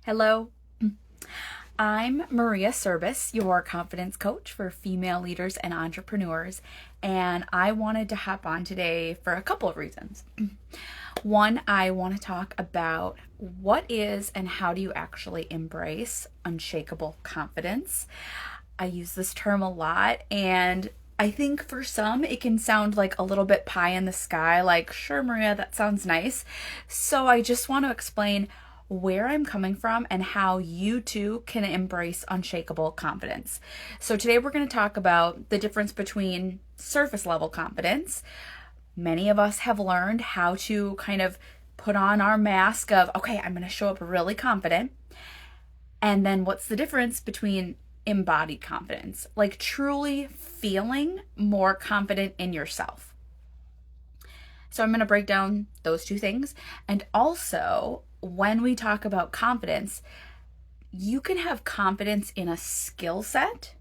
Hello, I'm Maria Service, your confidence coach for female leaders and entrepreneurs, and I wanted to hop on today for a couple of reasons. One, I want to talk about what is and how do you actually embrace unshakable confidence. I use this term a lot, and I think for some it can sound like a little bit pie in the sky, like, sure, Maria, that sounds nice. So I just want to explain where I'm coming from and how you too can embrace unshakable confidence. So today we're going to talk about the difference between surface level confidence. Many of us have learned how to kind of put on our mask of, okay, I'm going to show up really confident. And then what's the difference between embodied confidence, like truly feeling more confident in yourself? So I'm going to break down those two things. And also, when we talk about confidence, you can have confidence in a skill set,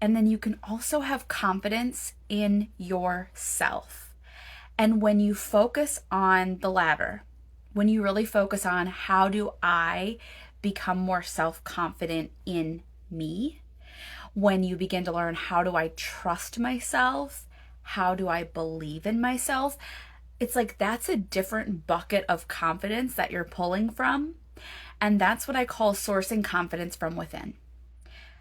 and then you can also have confidence in yourself. And when you focus on the latter, when you really focus on how do I become more self-confident in me, when you begin to learn how do I trust myself, how do I believe in myself, it's like that's a different bucket of confidence that you're pulling from. And that's what I call sourcing confidence from within.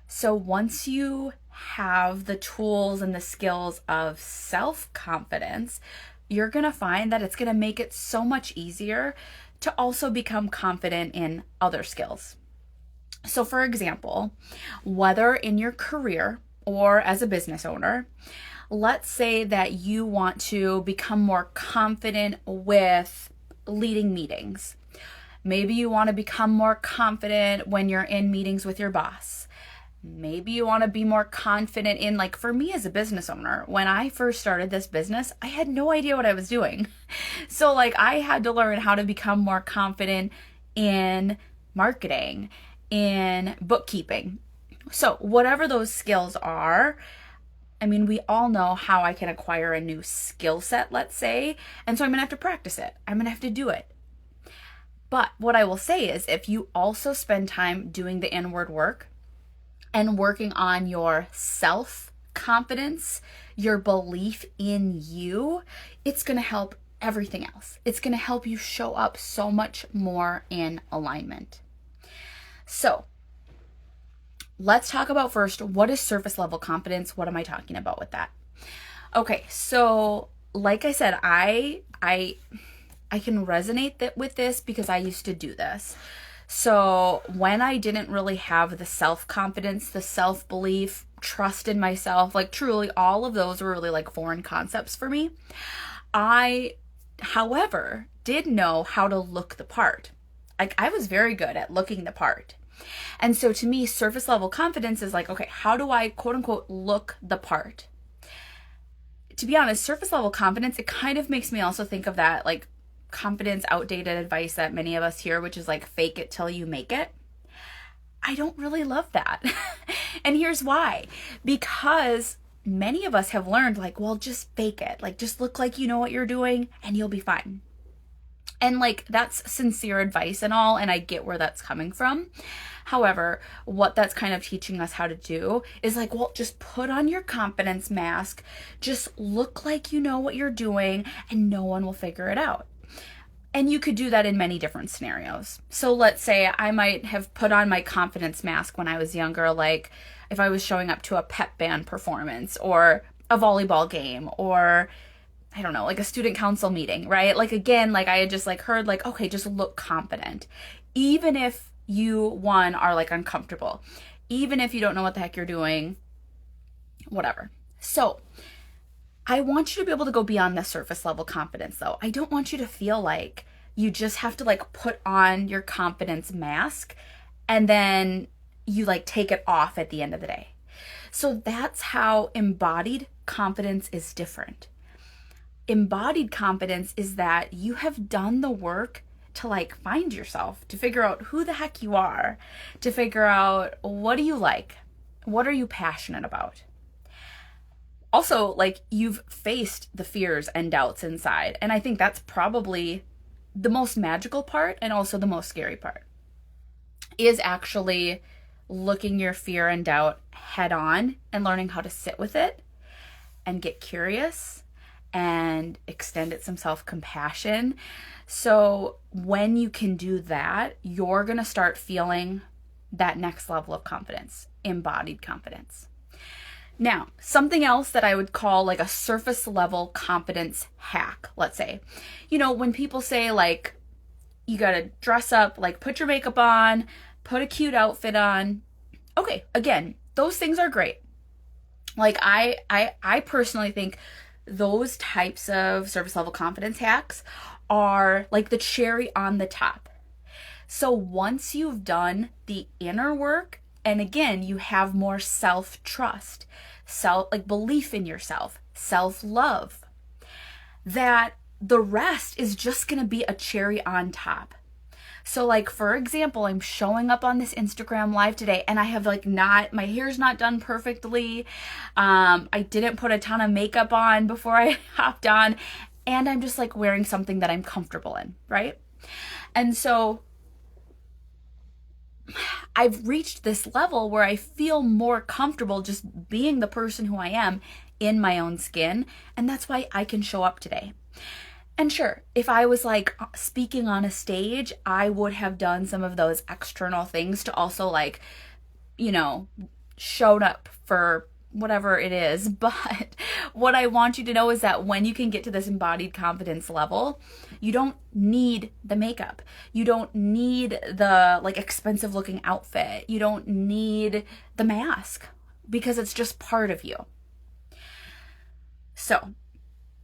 So once you have the tools and the skills of self-confidence, you're going to find that it's going to make it so much easier to also become confident in other skills. So for example, whether in your career or as a business owner, let's say that you want to become more confident with leading meetings. Maybe you want to become more confident when you're in meetings with your boss. Maybe you want to be more confident in, like for me as a business owner, when I first started this business, I had no idea what I was doing. So I had to learn how to become more confident in marketing, in bookkeeping. So whatever those skills are, we all know how I can acquire a new skill set, let's say, and so I'm going to have to practice it. I'm going to have to do it. But what I will say is if you also spend time doing the inward work and working on your self-confidence, your belief in you, it's going to help everything else. It's going to help you show up so much more in alignment. So, let's talk about first, what is surface level confidence? What am I talking about with that? Okay, so like I said, I can resonate with this because I used to do this. So when I didn't really have the self-confidence, the self-belief, trust in myself, truly all of those were really foreign concepts for me. I, however, did know how to look the part. I was very good at looking the part. And so to me, surface level confidence is okay, how do I quote unquote look the part? To be honest, surface level confidence, it kind of makes me also think of that confidence outdated advice that many of us hear, which is fake it till you make it. I don't really love that. And here's why. Because many of us have learned well, just fake it. Just look like you know what you're doing and you'll be fine. And that's sincere advice and all, and I get where that's coming from. However, what that's kind of teaching us how to do is well, just put on your confidence mask, just look like you know what you're doing, and no one will figure it out. And you could do that in many different scenarios. So let's say I might have put on my confidence mask when I was younger, if I was showing up to a pep band performance or a volleyball game or I don't know, a student council meeting, right? Again, I had just heard okay, just look confident. Even if you, one, are uncomfortable, even if you don't know what the heck you're doing, whatever. So I want you to be able to go beyond the surface level confidence though. I don't want you to feel like you just have to put on your confidence mask and then you take it off at the end of the day. So that's how embodied confidence is different. Embodied confidence is that you have done the work to find yourself, to figure out who the heck you are, to figure out what do you like, what are you passionate about. Also, you've faced the fears and doubts inside, and I think that's probably the most magical part and also the most scary part. is actually looking your fear and doubt head on and learning how to sit with it and get curious and extend it some self-compassion. So when you can do that, you're going to start feeling that next level of confidence, embodied confidence. Now, something else that I would call like a surface level confidence hack, let's say, when people say like, you got to dress up, like put your makeup on, put a cute outfit on. Okay, again, those things are great. Like I personally think those types of surface level confidence hacks are like the cherry on the top. So once you've done the inner work, and again, you have more self-trust, like belief in yourself, self-love, that the rest is just going to be a cherry on top. So like, for example, I'm showing up on this Instagram live today and I have like my hair's not done perfectly. I didn't put a ton of makeup on before I hopped on, and I'm just like wearing something that I'm comfortable in, right? And so I've reached this level where I feel more comfortable just being the person who I am in my own skin. And that's why I can show up today. And sure, if I was like speaking on a stage, I would have done some of those external things to also like, showed up for whatever it is. But what I want you to know is that when you can get to this embodied confidence level, you don't need the makeup. You don't need the like expensive looking outfit. You don't need the mask because it's just part of you. So,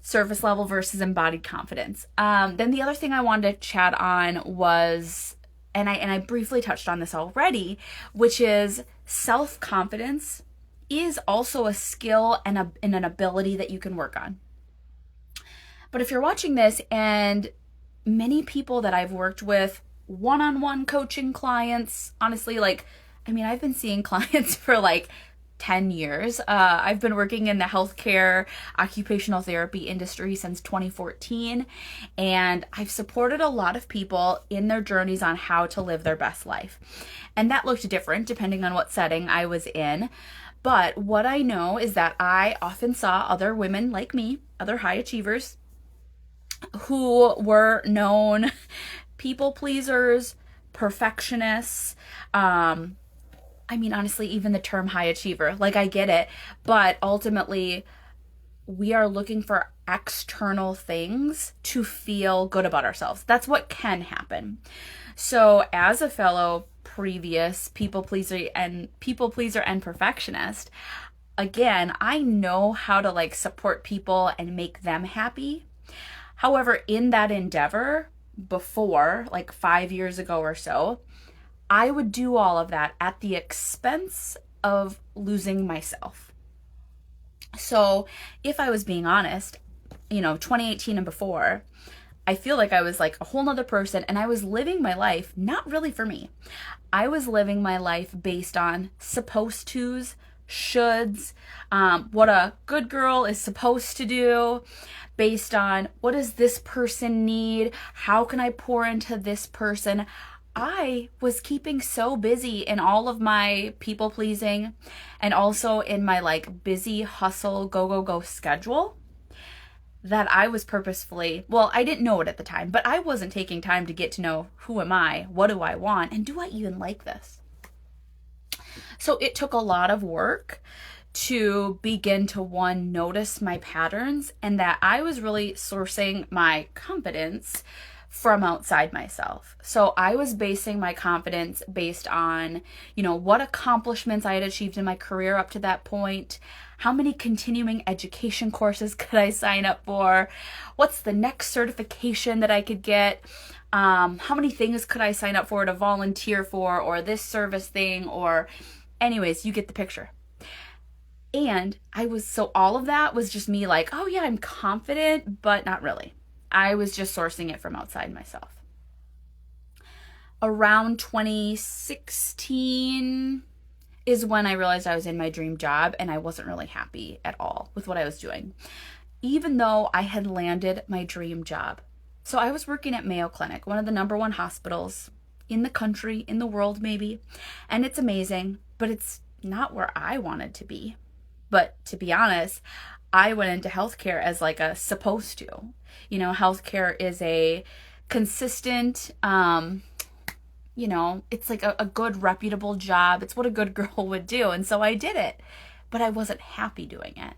surface level versus embodied confidence. Then the other thing I wanted to chat on was, and I briefly touched on this already, which is self-confidence is also a skill and an ability that you can work on. But if you're watching this, and many people that I've worked with, one-on-one coaching clients, honestly, I've been seeing clients for like 10 years. I've been working in the healthcare occupational therapy industry since 2014, and I've supported a lot of people in their journeys on how to live their best life. And that looked different depending on what setting I was in. But what I know is that I often saw other women like me, other high achievers, who were known people pleasers, perfectionists. Honestly, even the term high achiever, like I get it, but ultimately we are looking for external things to feel good about ourselves. That's what can happen. So as a fellow previous people pleaser and perfectionist, again, I know how to like support people and make them happy. However, in that endeavor before, like 5 years ago or so, I would do all of that at the expense of losing myself. So if I was being honest, 2018 and before, I feel like I was like a whole nother person, and I was living my life not really for me. I was living my life based on supposed tos, shoulds, what a good girl is supposed to do, based on what does this person need, how can I pour into this person. I was keeping so busy in all of my people pleasing and also in my like busy hustle, go schedule that I was purposefully, I didn't know it at the time, but I wasn't taking time to get to know who am I, what do I want, and do I even like this? So it took a lot of work to begin to notice my patterns, and that I was really sourcing my confidence from outside myself. So I was basing my confidence based on, what accomplishments I had achieved in my career up to that point. How many continuing education courses could I sign up for? What's the next certification that I could get? How many things could I sign up for to volunteer for, or this service thing, or anyways, you get the picture. And all of that was just me like, oh yeah, I'm confident, but not really. I was just sourcing it from outside myself. Around 2016 is when I realized I was in my dream job and I wasn't really happy at all with what I was doing, even though I had landed my dream job. So I was working at Mayo Clinic, one of the #1 hospitals in the country, in the world maybe. And it's amazing, but it's not where I wanted to be. But to be honest, I went into healthcare as like a supposed to. Healthcare is a consistent, it's like a good reputable job. It's what a good girl would do. And so I did it, but I wasn't happy doing it.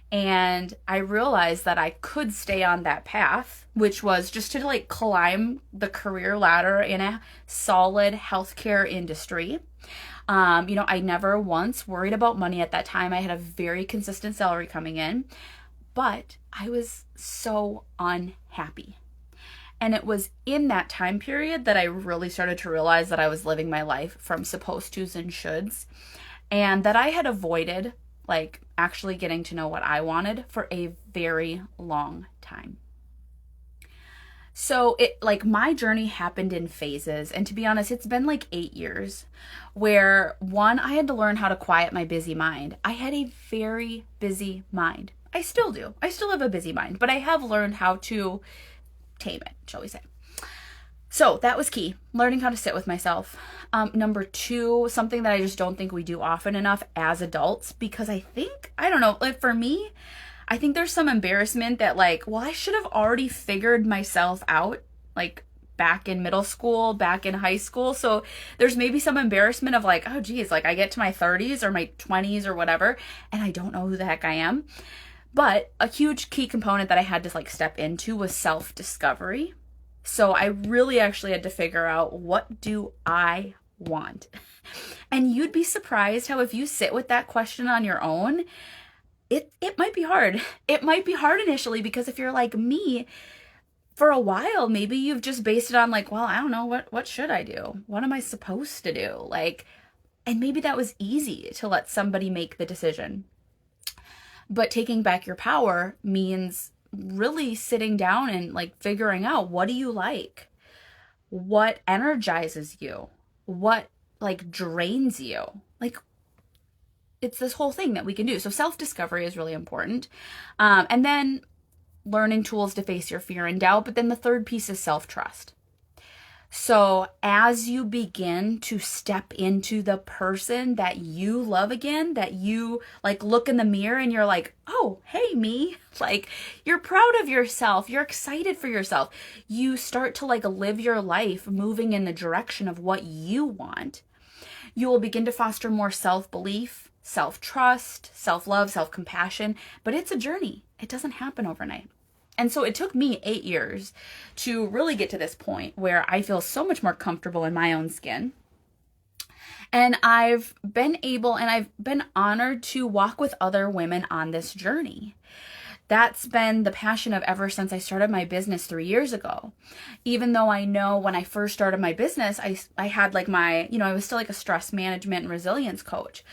And I realized that I could stay on that path, which was just to like climb the career ladder in a solid healthcare industry. I never once worried about money at that time. I had a very consistent salary coming in, but I was so unhappy. And it was in that time period that I really started to realize that I was living my life from supposed tos and shoulds, and that I had avoided like actually getting to know what I wanted for a very long time. So my journey happened in phases. And to be honest, it's been like 8 years where one, I had to learn how to quiet my busy mind. I had a very busy mind. I still do. I still have a busy mind, but I have learned how to tame it, shall we say. So that was key, learning how to sit with myself. Number two, something that I just don't think we do often enough as adults, because I don't know, like for me, I think there's some embarrassment that I should have already figured myself out, like back in middle school, back in high school. So there's maybe some embarrassment of oh geez, I get to my 30s or my 20s or whatever, and I don't know who the heck I am. But a huge key component that I had to step into was self-discovery. So I really actually had to figure out, what do I want? And you'd be surprised how if you sit with that question on your own, it might be hard. It might be hard initially, because if you're like me, for a while, maybe you've just based it on I don't know, what should I do? What am I supposed to do? And maybe that was easy to let somebody make the decision. But taking back your power means really sitting down and figuring out, what do you like? What energizes you? What drains you? It's this whole thing that we can do. So self-discovery is really important. And then learning tools to face your fear and doubt. But then the third piece is self-trust. So as you begin to step into the person that you love again, that you look in the mirror and you're like, oh, hey, me, you're proud of yourself. You're excited for yourself. You start to live your life moving in the direction of what you want. You will begin to foster more self-belief, self-trust, self-love, self-compassion, but it's a journey. It doesn't happen overnight. And so it took me 8 years to really get to this point where I feel so much more comfortable in my own skin. And I've been honored to walk with other women on this journey. That's been the passion of ever since I started my business 3 years ago. Even though I know when I first started my business, I had I was still a stress management and resilience coach.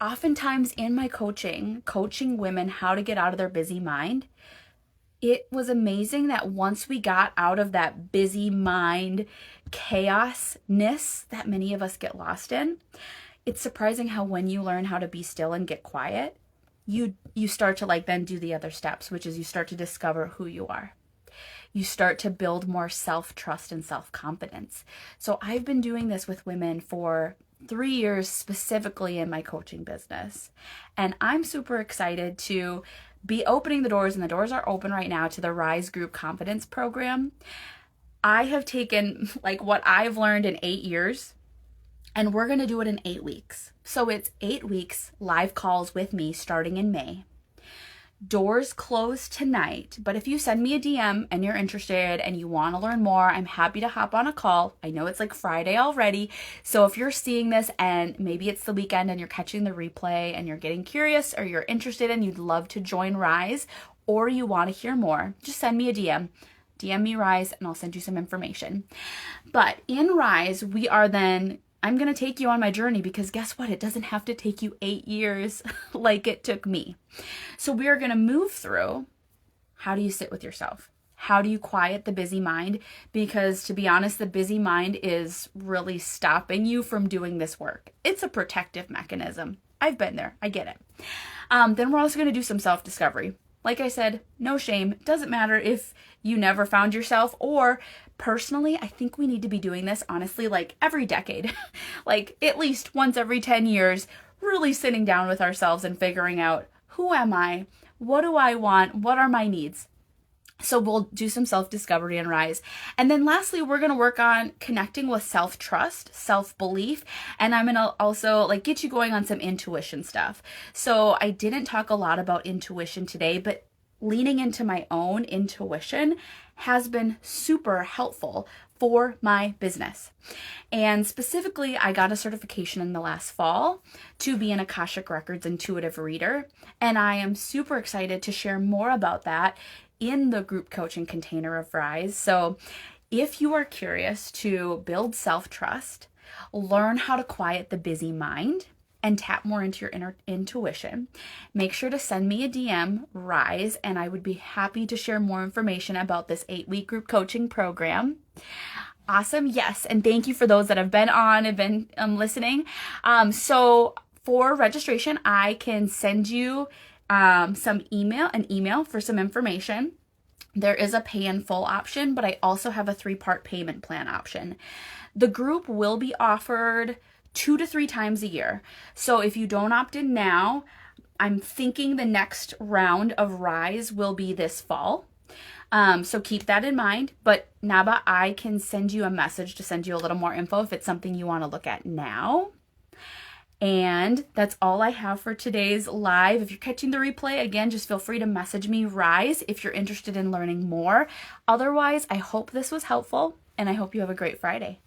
Oftentimes in my coaching women how to get out of their busy mind, it was amazing that once we got out of that busy mind chaosness that many of us get lost in, it's surprising how when you learn how to be still and get quiet, you start to then do the other steps, which is you start to discover who you are. You start to build more self-trust and self-confidence. So I've been doing this with women for 3 years, specifically in my coaching business. And I'm super excited to be opening the doors, and the doors are open right now, to the Rise Group Confidence Program. I have taken what I've learned in 8 years, and we're going to do it in 8 weeks. So it's 8 weeks live calls with me starting in May. Doors close tonight, but if you send me a DM and you're interested and you want to learn more, I'm happy to hop on a call. I know it's Friday already, so if you're seeing this and maybe it's the weekend and you're catching the replay and you're getting curious, or you're interested and you'd love to join Rise, or you want to hear more, just send me a DM. DM me Rise and I'll send you some information. But in Rise, I'm going to take you on my journey, because guess what? It doesn't have to take you 8 years like it took me. So we are going to move through, how do you sit with yourself? How do you quiet the busy mind? Because to be honest, the busy mind is really stopping you from doing this work. It's a protective mechanism. I've been there. I get it. Then we're also going to do some self-discovery. Like I said, no shame. Doesn't matter if you never found yourself, or personally, I think we need to be doing this honestly like every decade, like at least once every 10 years, really sitting down with ourselves and figuring out, who am I? What do I want? What are my needs? So we'll do some self-discovery and Rise. And then lastly, we're going to work on connecting with self-trust, self-belief, and I'm going to also like get you going on some intuition stuff. So I didn't talk a lot about intuition today, but leaning into my own intuition has been super helpful for my business. And specifically, I got a certification in the last fall to be an Akashic Records intuitive reader, and I am super excited to share more about that in the group coaching container of Rise. So if you are curious to build self-trust, learn how to quiet the busy mind, and tap more into your inner intuition, make sure to send me a DM, Rise, and I would be happy to share more information about this 8-week group coaching program. Awesome. Yes. And thank you for those that have been on and been listening. So for registration, I can send you an email for some information. There is a pay in full option, but I also have a 3-part payment plan option. The group will be offered 2 to 3 times a year. So if you don't opt in now, I'm thinking the next round of Rise will be this fall. So keep that in mind. But Naba, I can send you a message to send you a little more info if it's something you want to look at now. And that's all I have for today's live. If you're catching the replay, again, just feel free to message me, Rise, if you're interested in learning more. Otherwise, I hope this was helpful, and I hope you have a great Friday.